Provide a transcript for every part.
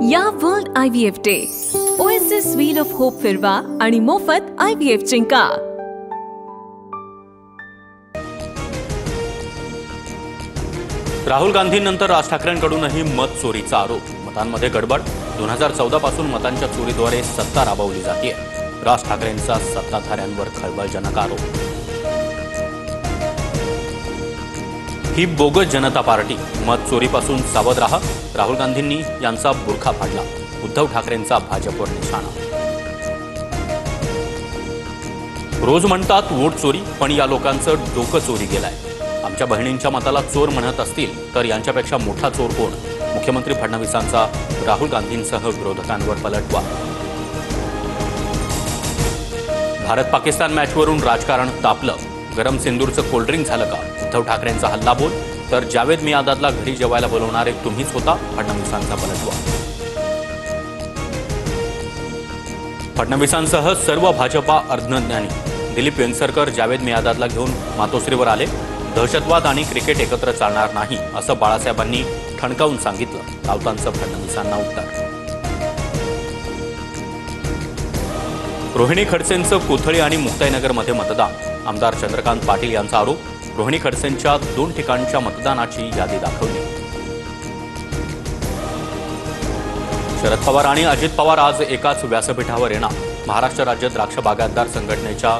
या world IVF day oasis wheel of hope फिरवा आणि मोफत IVF जिंका। राहुल गांधींनंतर राज ठाकरेंकडूनही मत चोरीचा आरोप। मतांमध्ये गडबड। 2014 पासून मतांच्या चोरीद्वारे सत्ता राबवली जाते। राज ठाकरेंचा सत्ताधाऱ्यांवर खळबळजनक आरोप। ही बोगस जनता पार्टी, मत चोरीपासून सावध राहा। राहुल गांधींनी यांचा बुरखा फाडला। उद्धव ठाकरेंचा भाजपवर निशाणा। रोज म्हणतात वोट चोरी, पण या लोकांचं डोकं चोरी गेलाय। आमच्या बहिणींच्या मताला चोर म्हणत असतील तर यांच्यापेक्षा मोठा चोर कोण? मुख्यमंत्री फडणवीसांचा राहुल गांधींसह विरोधकांवर पलटवार। भारत पाकिस्तान मॅचवरून राजकारण तापलं। गरम सिंदूरचं कोल्ड्रिंक झालं का? उद्धव ठाकरेंचा हल्लाबोल। तर जावेद मियादादला घरी जेवायला बोलवणारे तुम्हीच होता, फडणवीसांचा पलटवार। फडणवीसांसह सर्व भाजपा अर्धज्ञानी दिलीप वेंगसरकर जावेद मियादादला घेऊन मातोश्रीवर आले। दहशतवाद आणि क्रिकेट एकत्र चालणार नाही असं बाळासाहेबांनी ठणकावून सांगितलं। राऊतांचं फडणवीसांना उत्तर। रोहिणी खडसेंचं कोथळी आणि मुक्ताईनगरमध्ये मतदान। आमदार चंद्रकांत पाटील यांचा आरोप। रोहिणी खडसेंच्या 2 ठिकाणच्या मतदानाची यादी दाखवली। शरद पवार आणि अजित पवार आज एकाच व्यासपीठावर येणार। महाराष्ट्र राज्य द्राक्ष बागायतदार संघटनेच्या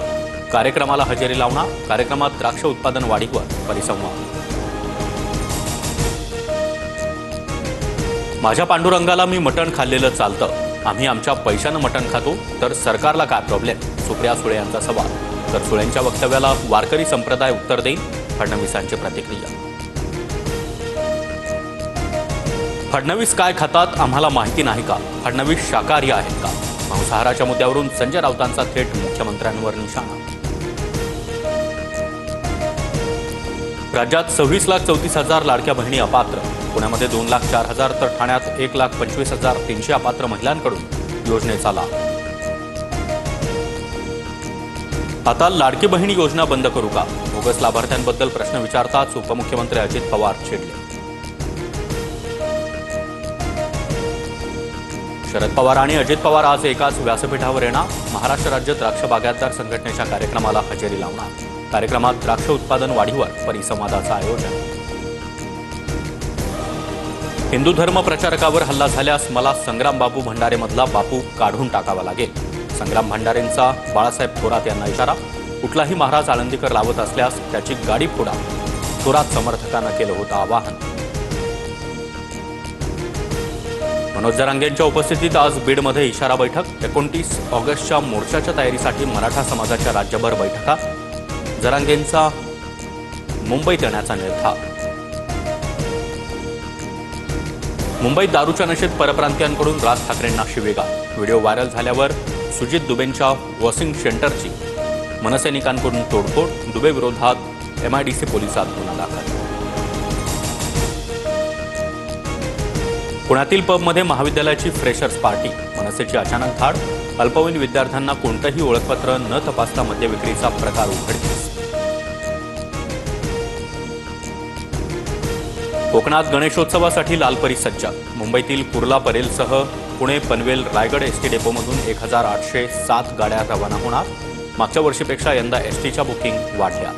कार्यक्रमाला हजेरी लावणार। कार्यक्रमात द्राक्ष उत्पादन वाढीवर परिसंवाद। माझ्या पांडुरंगाला मी मटण खाल्लेलं चालतं। आम्ही आमच्या पैशानं मटण खातो तर सरकारला काय प्रॉब्लेम? सुप्रिया सुळे यांचा सवाल। तर सुळेंच्या वक्तव्याला वारकरी संप्रदाय उत्तर देईल, फडणवीसांची प्रतिक्रिया। फडणवीस काय खातात आम्हाला माहिती नाही का? फडणवीस शाकाहारी आहेत का? मांसाहाराच्या मुद्द्यावरून संजय राऊतांचा थेट मुख्यमंत्र्यांवर निशाणा। राज्यात 26,34,000 लाडक्या बहिणी अपात्र। पुण्यामध्ये 2,04,000 तर ठाण्यात 1,25,300 अपात्र महिलांकडून योजनेचा लाभ। आता लाडकी बहिणी योजना बंद करू का? बोगस लाभार्थ्यांबद्दल प्रश्न विचारताच उपमुख्यमंत्री अजित पवार चिडले। शरद पवार आणि अजित पवार आज एकाच व्यासपीठावर येणार। महाराष्ट्र राज्य द्राक्ष बागायतदार संघटनेच्या कार्यक्रमाला हजेरी लावणार। कार्यक्रमात द्राक्ष उत्पादन वाढीवर परिसंवादाचं आयोजन। हिंदू धर्म प्रचारकावर हल्ला झाल्यास मला संग्राम बाबू भंडारेमधला बापू काढून टाकावा लागेल। संग्राम भंडारेंचा बाळासाहेब थोरात यांना इशारा। कुठलाही महाराज आळंदीकर लावत असल्यास त्याची गाडी फोडा, थोरात समर्थकांना केलं होतं आवाहन। मनोज जरांगेंच्या उपस्थितीत आज बीडमध्ये इशारा बैठक। 29 ऑगस्टच्या मोर्चाच्या तयारीसाठी मराठा समाजाच्या राज्यभर बैठका। जरांगेंचा मुंबईत येण्याचा निर्धार। मुंबईत दारूच्या नशेत परप्रांतीयांकडून राज ठाकरेंना शिवीगाळ। व्हिडिओ व्हायरल झाल्यावर सुजित दुबेंच्या वॉशिंग सेंटरची मनसैनिकांकडून तोडफोड। दुबे विरोधात MIDC पोलिसात गुन्हा दाखल। पुण्यातील पबमध्ये महाविद्यालयाची फ्रेशर्स पार्टी। मनसेची अचानक धाड। अल्पवयीन विद्यार्थ्यांना कोणतंही ओळखपत्र न तपासता मद्यविक्रीचा प्रकार उघडकीस। कोकणात गणेशोत्सवासाठी लालपरी सज्ज। मुंबईतील कुर्ला परेलसह पुणे, पनवेल, रायगड ST डेपोमधून 1,807 गाड्या रवाना होणार। मागच्या वर्षीपेक्षा यंदा STच्या बुकिंग वाढल्या।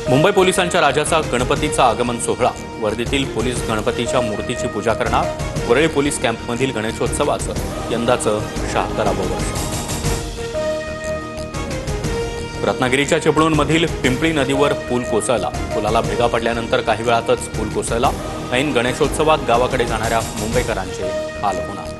मुंबई पोलिसांच्या राजाचा गणपतीचा आगमन सोहळा। वर्धेतील पोलीस गणपतीच्या मूर्तीची पूजा करणार। वरळी पोलीस कॅम्पमधील गणेशोत्सवाचं यंदाचं 76वं वर्ष। रत्नागिरीच्या चिपळूणमधील पिंपळी नदीवर पूल कोसळला। पुलाला भेगा पडल्यानंतर काही वेळातच पूल कोसळला। ऐन गणेशोत्सवात गावाकडे जाणाऱ्या मुंबईकरांचे हाल होणार।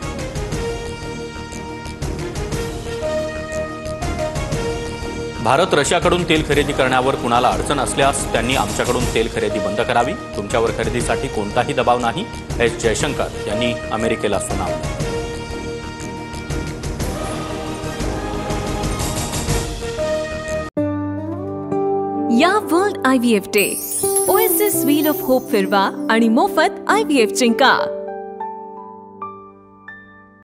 भारत रशियाकडून तेल खरेदी करण्यावर कुणाला अडचण असल्यास त्यांनी आमच्याकडून तेल खरेदी बंद करावी। तुमच्यावर खरेदीसाठी कोणताही दबाव नाही, एस जयशंकर यांनी अमेरिकेला सुनावलं। या world IVF day oasis wheel of hope फिरवा आणि मोफत IVF जिंका।